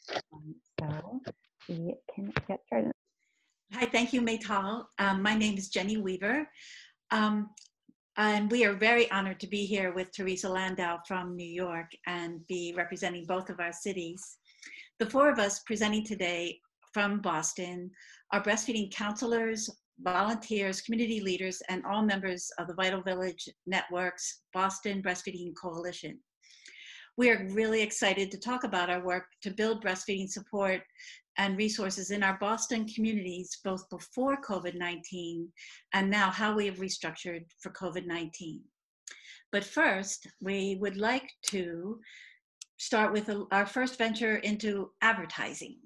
So we can get started. Hi, thank you, Maytal. My name is Jenny Weaver, and we are very honored to be here with Teresa Landau from New York and be representing both of our cities. The four of us presenting today from Boston are breastfeeding counselors, volunteers, community leaders, and all members of the Vital Village Network's Boston Breastfeeding Coalition. We are really excited to talk about our work to build breastfeeding support and resources in our Boston communities, both before COVID-19 and now how we have restructured for COVID-19. But first, we would like to start with our first venture into advertising.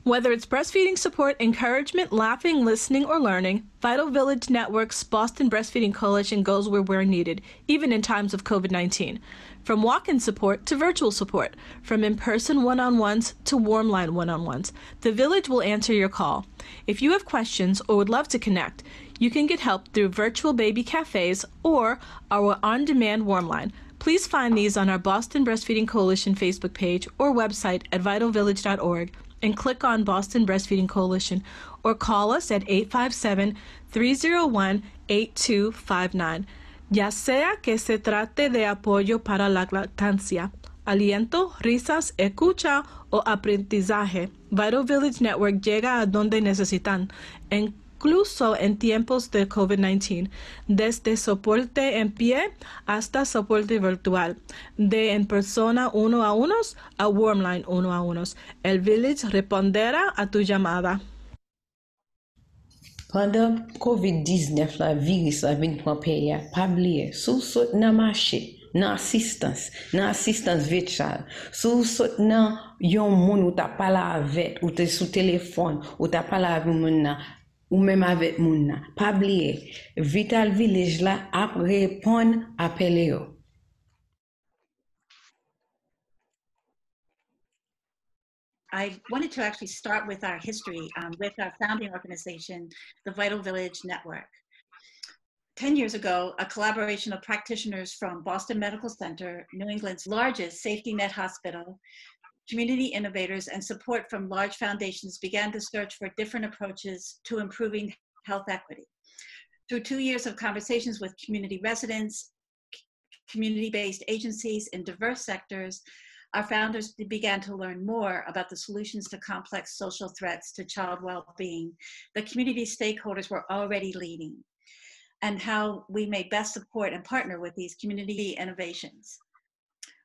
Whether it's breastfeeding support, encouragement, laughing, listening, or learning, Vital Village Network's Boston Breastfeeding Coalition goes where we're needed, even in times of COVID-19. From walk-in support to virtual support, from in-person one-on-ones to Warmline one-on-ones, the Village will answer your call. If you have questions or would love to connect, you can get help through virtual baby cafes or our on-demand Warmline. Please find these on our Boston Breastfeeding Coalition Facebook page or website at vitalvillage.org. and click on Boston Breastfeeding Coalition or call us at 857-301-8259, ya sea que se trate de apoyo para la lactancia, aliento, risas, escucha o aprendizaje. Vital Village Network llega a donde necesitan, incluso en tiempos de COVID-19, desde soporte en pie hasta soporte virtual, de en persona uno a unos a Warmline uno a unos. El Village responderá a tu llamada. Pendant COVID-19 la virus la vin pran peya, pa bliye, sou sot nan mache, nan assistance vetyal, sou sot nan yon moun ou ta pala avet, ou te sou telefon, ou ta pala avet moun nan, ou même avec moun nan. Pa bliye, Vital Village la ap repon apele yo. I wanted to actually start with our history with our founding organization, the Vital Village Network. 10 years ago, a collaboration of practitioners from Boston Medical Center, New England's largest safety net hospital, community innovators, and support from large foundations began to search for different approaches to improving health equity. Through 2 years of conversations with community residents, community-based agencies in diverse sectors, our founders began to learn more about the solutions to complex social threats to child well-being that community stakeholders were already leading, and how we may best support and partner with these community innovations.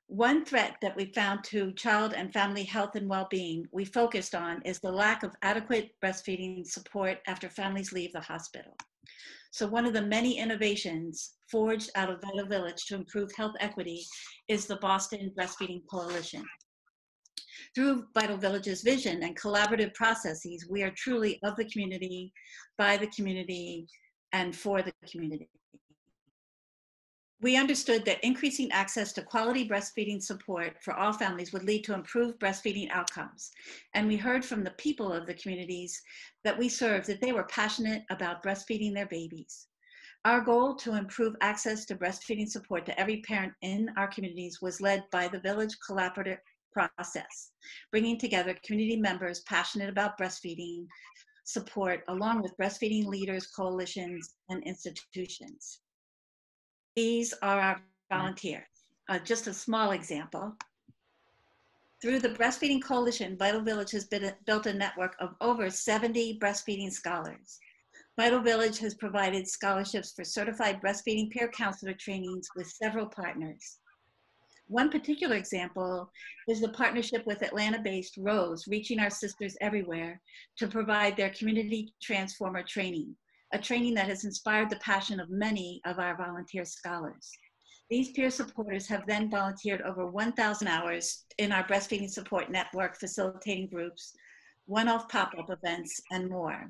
One threat that we found to child and family health and well-being we focused on is the lack of adequate breastfeeding support after families leave the hospital. So one of the many innovations forged out of Vital Village to improve health equity is the Boston Breastfeeding Coalition. Through Vital Village's vision and collaborative processes, we are truly of the community, by the community, and for the community. We understood that increasing access to quality breastfeeding support for all families would lead to improved breastfeeding outcomes. And we heard from the people of the communities that we served that they were passionate about breastfeeding their babies. Our goal to improve access to breastfeeding support to every parent in our communities was led by the Village Collaborative process, bringing together community members passionate about breastfeeding support along with breastfeeding leaders, coalitions, and institutions. These are our volunteers. Just a small example. Through the Breastfeeding Coalition, Vital Village has built a network of over 70 breastfeeding scholars. Vital Village has provided scholarships for certified breastfeeding peer counselor trainings with several partners. One particular example is the partnership with Atlanta-based Rose, Reaching Our Sisters Everywhere, to provide their community transformer training, a training that has inspired the passion of many of our volunteer scholars. These peer supporters have then volunteered over 1,000 hours in our breastfeeding support network, facilitating groups, one-off pop-up events, and more.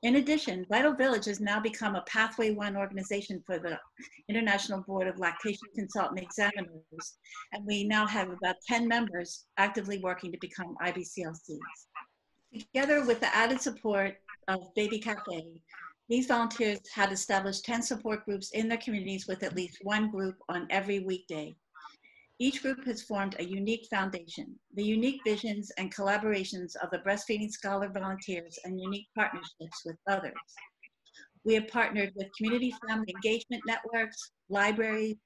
In addition, Vital Village has now become a Pathway 1 organization for the International Board of Lactation Consultant Examiners, and we now have about 10 members actively working to become IBCLCs. Together with the added support of Baby Cafe, these volunteers had established 10 support groups in their communities with at least one group on every weekday. Each group has formed a unique foundation. The unique visions and collaborations of the breastfeeding scholar volunteers and unique partnerships with others. We have partnered with community family engagement networks, libraries,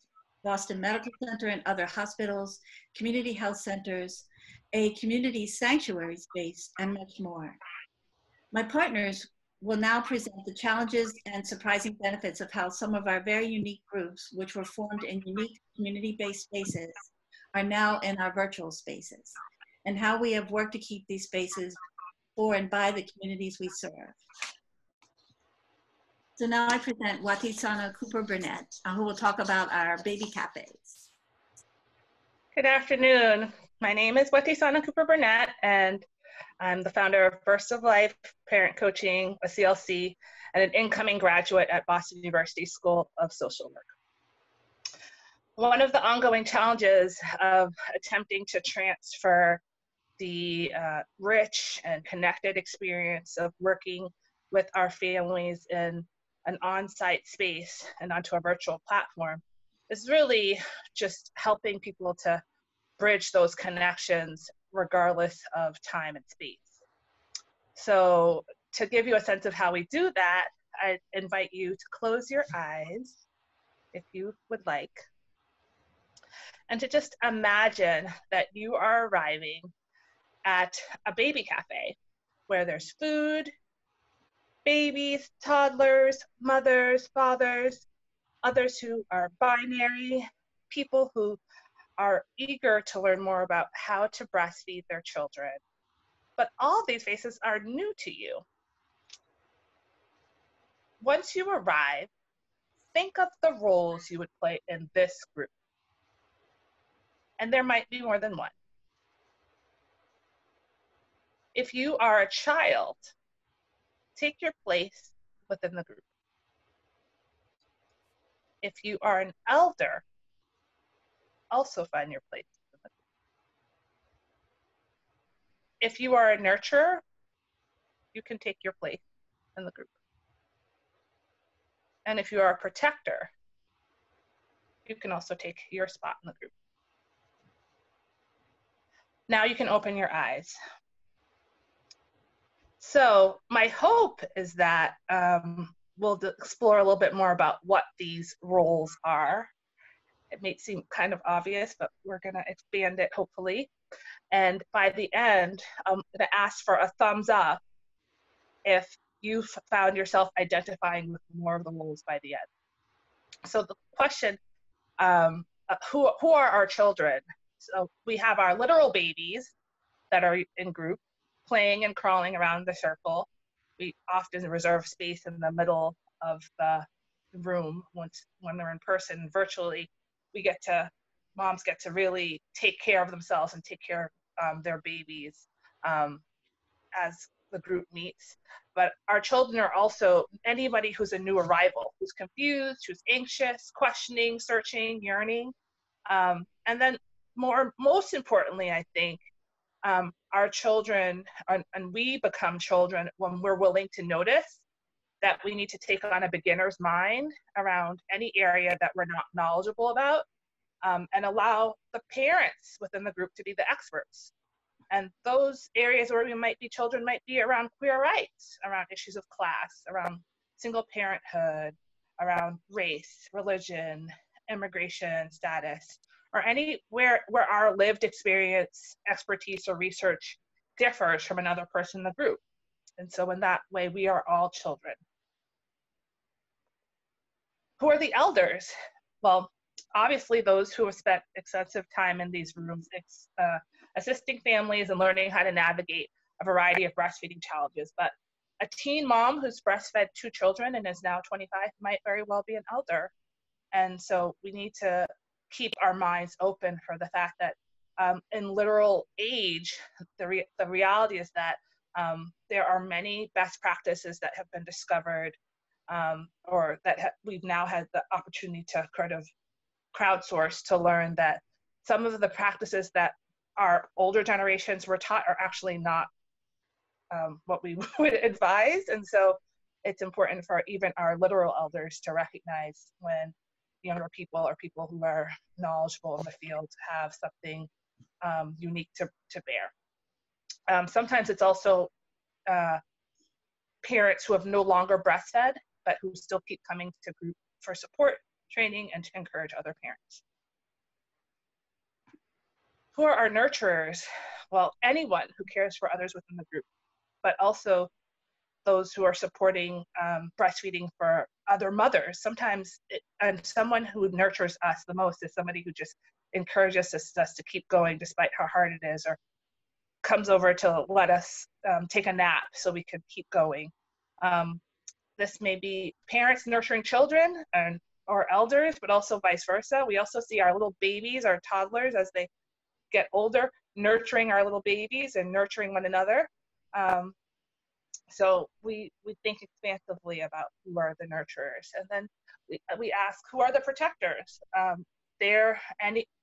Boston Medical Center and other hospitals, community health centers, a community sanctuary space, and much more. My partners will now present the challenges and surprising benefits of how some of our very unique groups, which were formed in unique community-based spaces, are now in our virtual spaces, and how we have worked to keep these spaces for and by the communities we serve. So now I present Watisana Cooper-Burnett, who will talk about our baby cafes. Good afternoon. My name is Watisana Cooper-Burnett, and I'm the founder of First of Life Parent Coaching, a CLC, and an incoming graduate at Boston University School of Social Work. One of the ongoing challenges of attempting to transfer the rich and connected experience of working with our families in an on-site space and onto a virtual platform is really just helping people to bridge those connections regardless of time and space. So to give you a sense of how we do that, I invite you to close your eyes if you would like, and to just imagine that you are arriving at a baby cafe where there's food, babies, toddlers, mothers, fathers, others who are binary, people who are eager to learn more about how to breastfeed their children. But all these faces are new to you. Once you arrive, think of the roles you would play in this group. And there might be more than one. If you are a child, take your place within the group. If you are an elder, also find your place within the group. If you are a nurturer, you can take your place in the group. And if you are a protector, you can also take your spot in the group. Now you can open your eyes. So my hope is that we'll explore a little bit more about what these roles are. It may seem kind of obvious, but we're gonna expand it hopefully. And by the end, I'm gonna ask for a thumbs up if you've found yourself identifying with more of the roles by the end. So the question, who are our children? So we have our literal babies that are in group, playing and crawling around the circle. We often reserve space in the middle of the room when they're in person. Virtually, moms get to really take care of themselves and take care of their babies as the group meets. But our children are also anybody who's a new arrival, who's confused, who's anxious, questioning, searching, yearning. And then most importantly, I think, our children, and we become children when we're willing to notice that we need to take on a beginner's mind around any area that we're not knowledgeable about, and allow the parents within the group to be the experts. And those areas where we might be children might be around queer rights, around issues of class, around single parenthood, around race, religion, immigration status, or anywhere where our lived experience, expertise, or research differs from another person in the group. And so in that way, we are all children. Who are the elders? Well, obviously those who have spent extensive time in these rooms assisting families and learning how to navigate a variety of breastfeeding challenges. But a teen mom who's breastfed 2 children and is now 25 might very well be an elder. And so we need to keep our minds open for the fact that in literal age, the reality is that there are many best practices that have been discovered, or that we've now had the opportunity to kind of crowdsource to learn that some of the practices that our older generations were taught are actually not what we would advise. And so it's important for even our literal elders to recognize when younger people or people who are knowledgeable in the field have something unique to bear. Sometimes it's also parents who have no longer breastfed, but who still keep coming to group for support, training, and to encourage other parents. Who are our nurturers? Well, anyone who cares for others within the group, but also those who are supporting breastfeeding for other mothers. Sometimes, and someone who nurtures us the most is somebody who just encourages us to keep going despite how hard it is, or comes over to let us take a nap so we can keep going. This may be parents nurturing children or elders, but also vice versa. We also see our little babies, our toddlers, as they get older, nurturing our little babies and nurturing one another. So we think expansively about who are the nurturers. And then we ask, who are the protectors? They're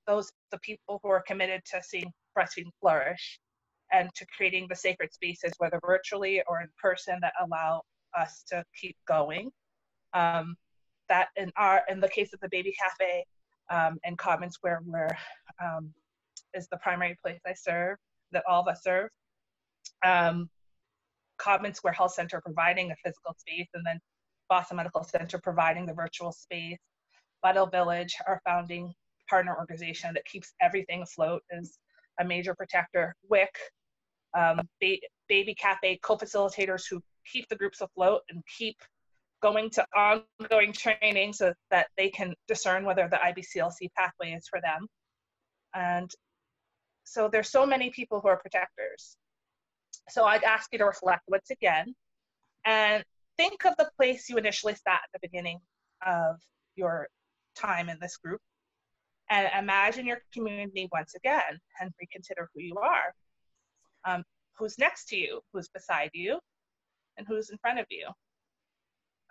the people who are committed to seeing breastfeeding flourish and to creating the sacred spaces, whether virtually or in person, that allow us to keep going. That in the case of the Baby Cafe and Common Square, where is the primary place I serve, that all of us serve. Common Square Health Center providing a physical space, and then Boston Medical Center providing the virtual space. Vital Village, our founding partner organization that keeps everything afloat, is a major protector. WIC, Baby Cafe co-facilitators who keep the groups afloat and keep going to ongoing training so that they can discern whether the IBCLC pathway is for them. And so there's so many people who are protectors. So I'd ask you to reflect once again and think of the place you initially sat at the beginning of your time in this group, and imagine your community once again and reconsider who you are. Who's next to you, who's beside you, and who's in front of you?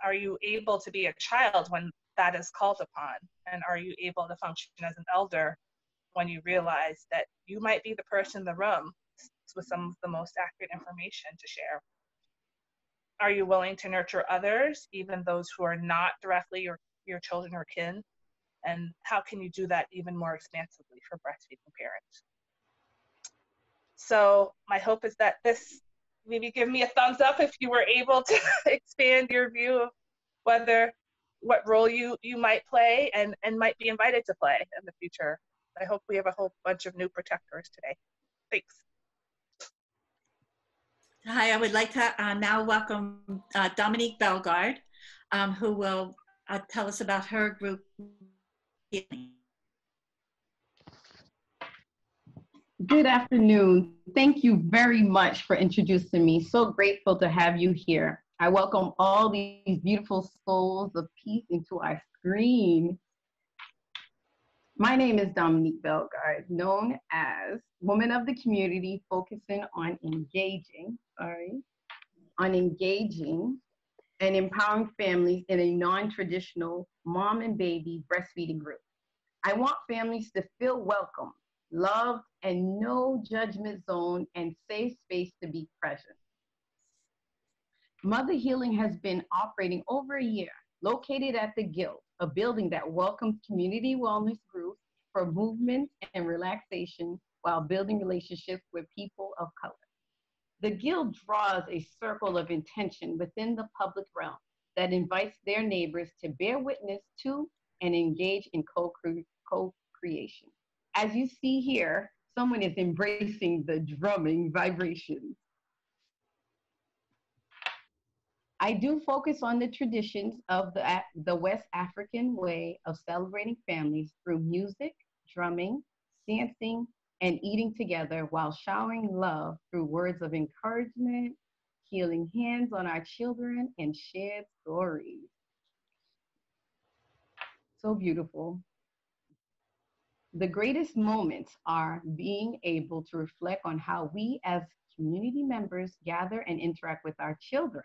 Are you able to be a child when that is called upon? And are you able to function as an elder when you realize that you might be the person in the room with some of the most accurate information to share? Are you willing to nurture others, even those who are not directly your children or kin? And how can you do that even more expansively for breastfeeding parents? So my hope is that this, maybe give me a thumbs up if you were able to expand your view of what role you might play and might be invited to play in the future. I hope we have a whole bunch of new protectors today. Thanks. Hi, I would like to now welcome Dominique Bellegarde, who will tell us about her group. Good afternoon. Thank you very much for introducing me. So grateful to have you here. I welcome all these beautiful souls of peace into our screen. My name is Dominique Bellegarde, known as Woman of the Community, focusing on engaging and empowering families in a non-traditional mom and baby breastfeeding group. I want families to feel welcome, loved, and no judgment zone and safe space to be present. Mother Healing has been operating over a year, located at the Guild, a building that welcomes community wellness groups for movement and relaxation while building relationships with people of color. The Guild draws a circle of intention within the public realm that invites their neighbors to bear witness to and engage in co-creation. As you see here, someone is embracing the drumming vibrations. I do focus on the traditions of the West African way of celebrating families through music, drumming, dancing, and eating together while showering love through words of encouragement, healing hands on our children, and shared stories. So beautiful. The greatest moments are being able to reflect on how we as community members gather and interact with our children.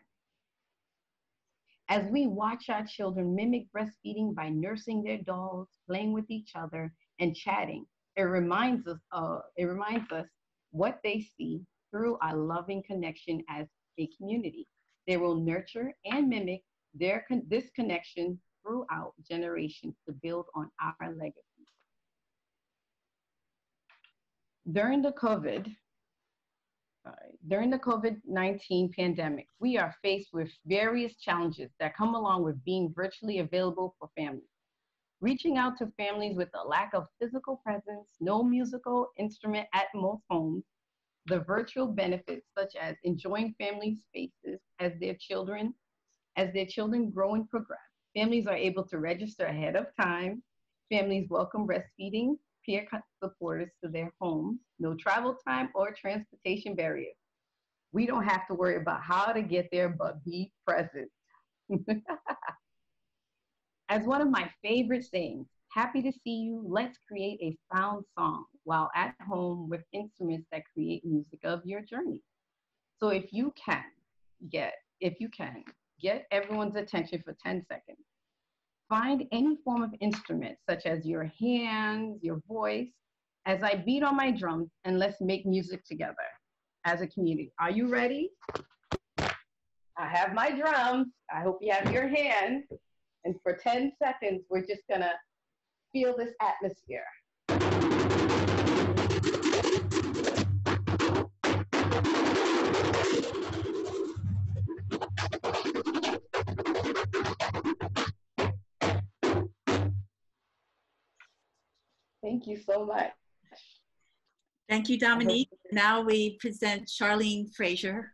As we watch our children mimic breastfeeding by nursing their dolls, playing with each other, and chatting, it reminds us what they see through our loving connection as a community. They will nurture and mimic this connection throughout generations to build on our legacy. During the COVID-19 pandemic, we are faced with various challenges that come along with being virtually available for families. Reaching out to families with a lack of physical presence, no musical instrument at most homes, the virtual benefits such as enjoying family spaces as their children grow and progress. Families are able to register ahead of time. Families welcome breastfeeding peer supporters to their homes. No travel time or transportation barriers. We don't have to worry about how to get there, but be present. As one of my favorite sayings, happy to see you, let's create a sound song while at home with instruments that create music of your journey. So if you can, get everyone's attention for 10 seconds. Find any form of instrument, such as your hands, your voice, as I beat on my drums, and let's make music together as a community. Are you ready? I have my drums. I hope you have your hands. And for 10 seconds, we're just gonna feel this atmosphere. Thank you so much. Thank you, Dominique. Now we present Charlene Frazier,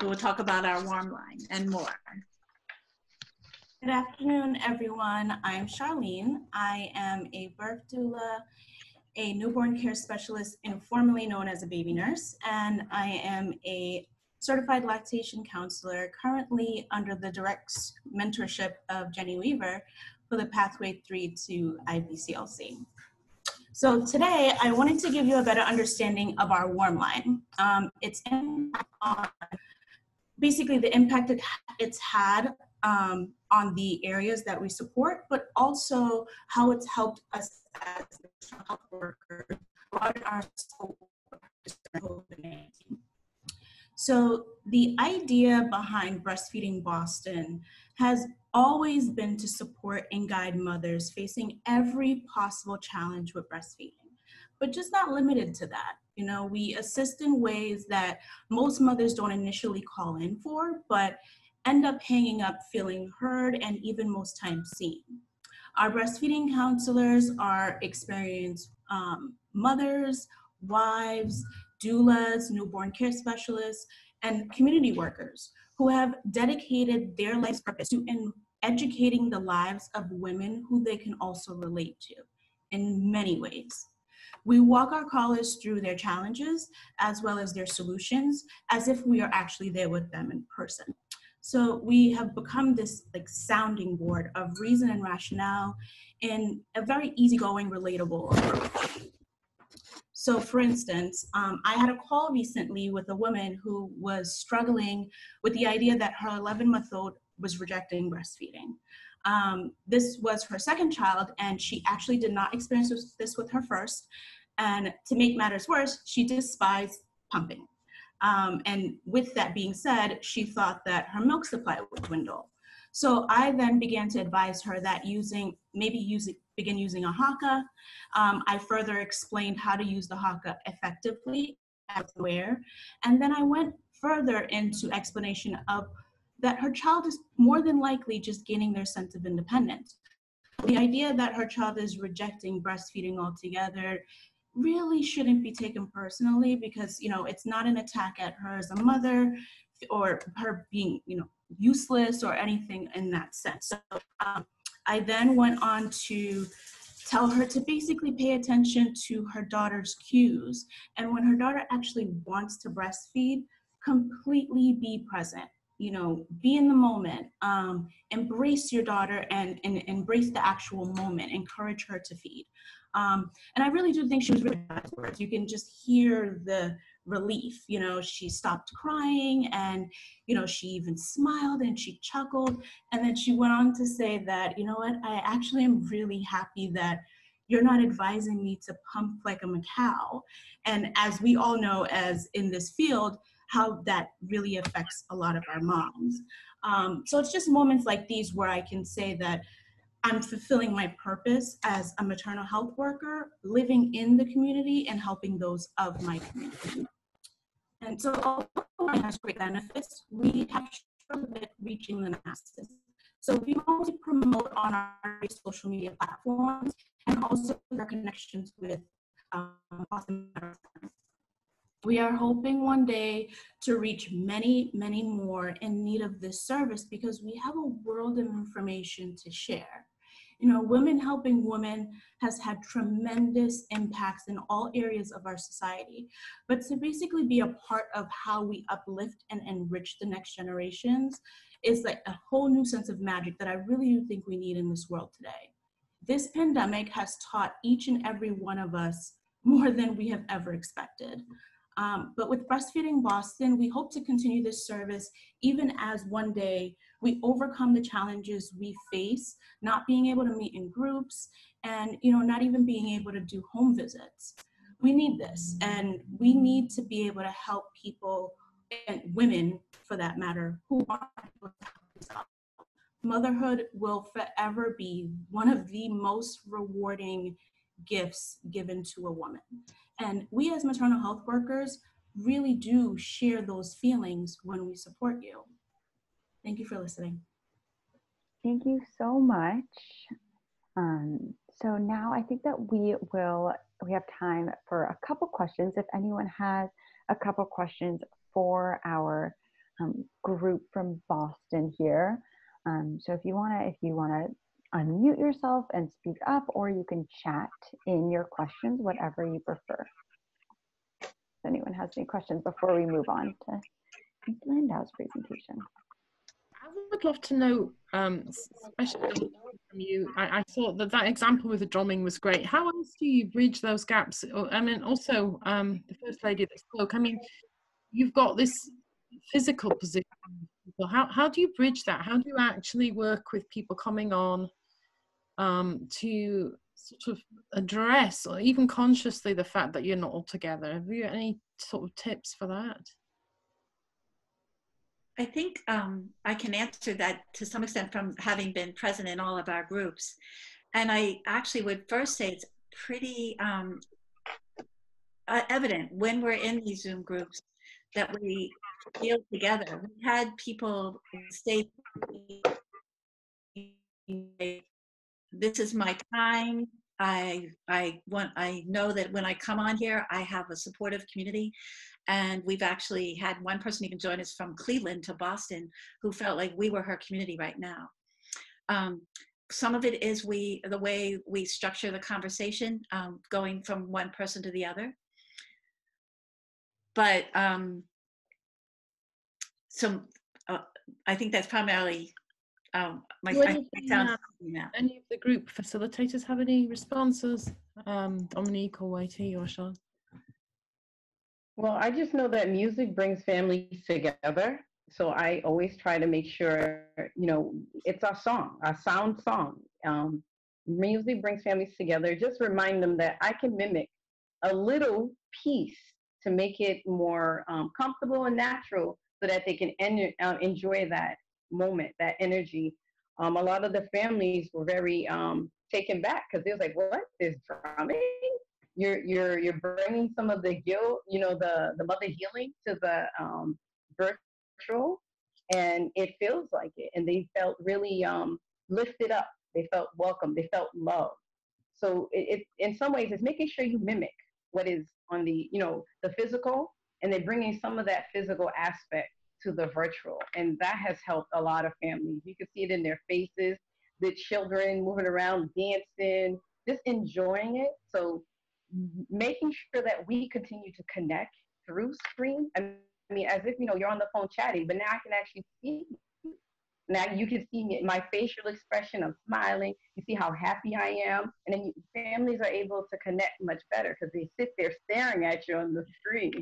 who will talk about our warm line and more. Good afternoon, everyone. I'm Charlene. I am a birth doula, a newborn care specialist, informally known as a baby nurse, and I am a certified lactation counselor, currently under the direct mentorship of Jenny Weaver for the Pathway 3 to IBCLC. So today, I wanted to give you a better understanding of our warm line. Its impact on, basically the impact it's had on the areas that we support, but also how it's helped us as health workers broaden our scope of COVID-19. So the idea behind Breastfeeding Boston has always been to support and guide mothers facing every possible challenge with breastfeeding, but just not limited to that. You know, we assist in ways that most mothers don't initially call in for, but end up hanging up feeling heard and even most times seen. Our breastfeeding counselors are experienced mothers, wives, doulas, newborn care specialists, and community workers who have dedicated their life's purpose to educating the lives of women who they can also relate to in many ways. We walk our callers through their challenges as well as their solutions as if we are actually there with them in person. So we have become this sounding board of reason and rationale in a very easygoing, relatable approach. So for instance, I had a call recently with a woman who was struggling with the idea that her 11-month-old was rejecting breastfeeding. This was her second child, and she actually did not experience this with her first. And to make matters worse, she despised pumping. And with that being said, she thought that her milk supply would dwindle. So I then began to advise her that begin using a haka. I further explained how to use the haka effectively as where. And then I went further into explanation of that her child is more than likely just gaining their sense of independence. The idea that her child is rejecting breastfeeding altogether really shouldn't be taken personally, because it's not an attack at her as a mother or her being useless or anything in that sense. So I then went on to tell her to basically pay attention to her daughter's cues, and when her daughter actually wants to breastfeed, completely be present. Be in the moment, embrace your daughter and embrace the actual moment, encourage her to feed. And I really do think she was really bad words. You can just hear the relief. She stopped crying, and she even smiled and she chuckled, and then she went on to say that, I actually am really happy that you're not advising me to pump like a cow. And as we all know, as in this field, how that really affects a lot of our moms. So it's just moments like these where I can say that I'm fulfilling my purpose as a maternal health worker, living in the community and helping those of my community. And so although it has great benefits, we have struggled with reaching the masses. So we mostly promote on our social media platforms and also our connections with Boston Marathon. We are hoping one day to reach many, many more in need of this service because we have a world of information to share. You know, Women Helping Women has had tremendous impacts in all areas of our society. But to basically be a part of how we uplift and enrich the next generations is like a whole new sense of magic that I really do think we need in this world today. This pandemic has taught each and every one of us more than we have ever expected. But with Breastfeeding Boston, we hope to continue this service even as one day we overcome the challenges we face, not being able to meet in groups and not even being able to do home visits. We need this, and we need to be able to help people, and women for that matter, who want to help themselves. Motherhood will forever be one of the most rewarding gifts given to a woman. And we as maternal health workers really do share those feelings when we support you. Thank you for listening. Thank you so much. So now I think that we have time for a couple questions. If anyone has a couple questions for our group from Boston here. So if you wanna unmute yourself and speak up, or you can chat in your questions, whatever you prefer. If anyone has any questions before we move on to Landau's presentation. I would love to know, especially from you, I thought that example with the drumming was great. How else do you bridge those gaps? I mean, also, the First Lady that spoke, I mean, you've got this physical position. How do you bridge that? How do you actually work with people coming on to sort of address, or even consciously, the fact that you're not all together? Have you any sort of tips for that? I think I can answer that to some extent from having been present in all of our groups. And I actually would first say it's pretty evident when we're in these Zoom groups that we feel together. We had people say, this is my time. I know that when I come on here, I have a supportive community. And we've actually had one person even join us from Cleveland to Boston who felt like we were her community right now. Some of it is the way we structure the conversation, going from one person to the other. But I think that's primarily any of the group facilitators have any responses? Dominique or YT or Sean? Well, I just know that music brings families together. So I always try to make sure, it's our song, our sound song. Music brings families together. Just remind them that I can mimic a little piece to make it more comfortable and natural so that they can enjoy that moment, that energy. A lot of the families were very taken back because they was like, what? There's drumming? You're bringing some of the guilt, the mother healing to the virtual, and it feels like it. And they felt really lifted up. They felt welcome. They felt loved. So it in some ways, it's making sure you mimic what is on the physical, and they're bringing some of that physical aspect to the virtual, and that has helped a lot of families. You can see it in their faces, the children moving around, dancing, just enjoying it. So making sure that we continue to connect through screen. I mean, as if, you're on the phone chatting, but now I can actually see you. Now you can see me, my facial expression, I'm smiling, you see how happy I am, and then families are able to connect much better because they sit there staring at you on the screen.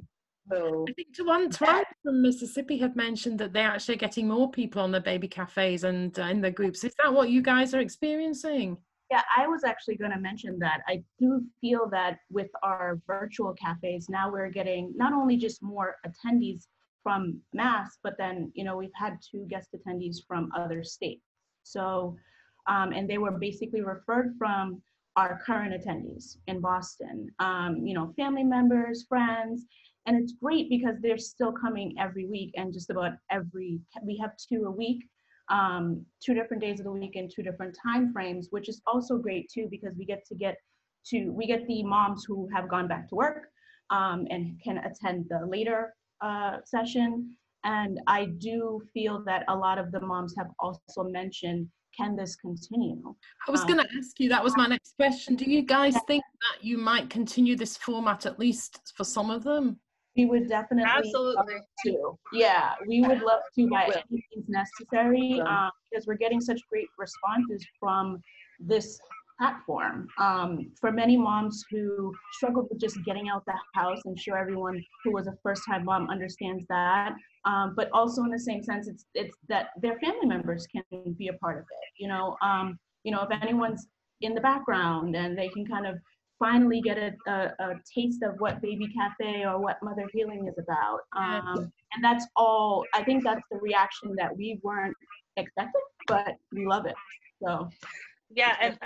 So I think Tawana from Mississippi have mentioned that they're actually getting more people on the baby cafes and in the groups. Is that what you guys are experiencing? Yeah, I was actually going to mention that. I do feel that with our virtual cafes, now we're getting not only just more attendees from Mass, but then, we've had 2 guest attendees from other states. So and they were basically referred from our current attendees in Boston, family members, friends. And it's great because they're still coming every week, and just about we have 2 a week, 2 different days of the week and 2 different time frames, which is also great too, because we get the moms who have gone back to work and can attend the later session. And I do feel that a lot of the moms have also mentioned, can this continue? I was going to ask you, that was my next question. Do you guys think that you might continue this format, at least for some of them? We would definitely Absolutely. love to. Yeah, we would love to by any means necessary, because we're getting such great responses from this platform. For many moms who struggled with just getting out the house, I'm sure everyone who was a first-time mom understands that. But also in the same sense, it's that their family members can be a part of it. If anyone's in the background and they can kind of finally get a taste of what Baby Cafe or what Mother Healing is about. And that's all, I think that's the reaction that we weren't expecting, but we love it, so. Yeah, and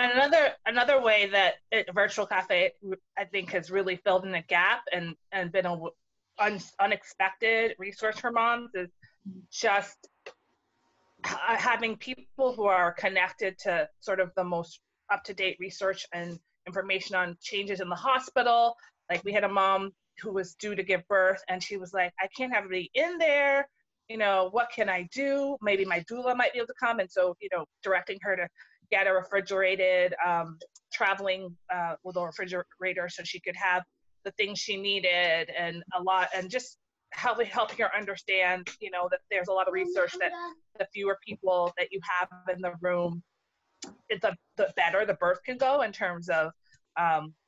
another way that Virtual Cafe, I think, has really filled in a gap and been an unexpected resource for moms is just having people who are connected to sort of the most up-to-date research and information on changes in the hospital. Like, we had a mom who was due to give birth, and she was like, I can't have anybody in there. What can I do? Maybe my doula might be able to come. And so, directing her to get a refrigerated traveling with a refrigerator so she could have the things she needed, and just helping her understand, that there's a lot of research that the fewer people that you have in the room, the better the birth can go, in terms of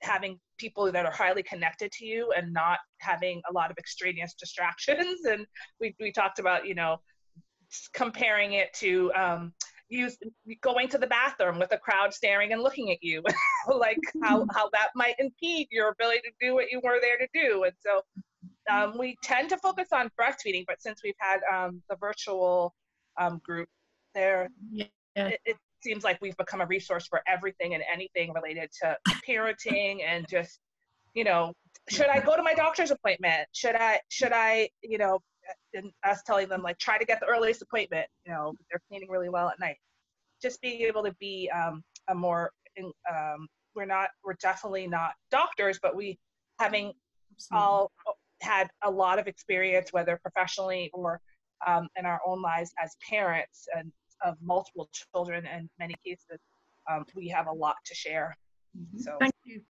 having people that are highly connected to you and not having a lot of extraneous distractions. And we talked about, comparing it to going to the bathroom with a crowd staring and looking at you, like how that might impede your ability to do what you were there to do. And so we tend to focus on breastfeeding, but since we've had the virtual group there, it seems like we've become a resource for everything and anything related to parenting, and just, should I go to my doctor's appointment? Should I, and us telling them, like, try to get the earliest appointment, they're cleaning really well at night. Just being able to be we're definitely not doctors, but we all had a lot of experience, whether professionally or in our own lives as parents and of multiple children. In many cases, we have a lot to share. So thank you.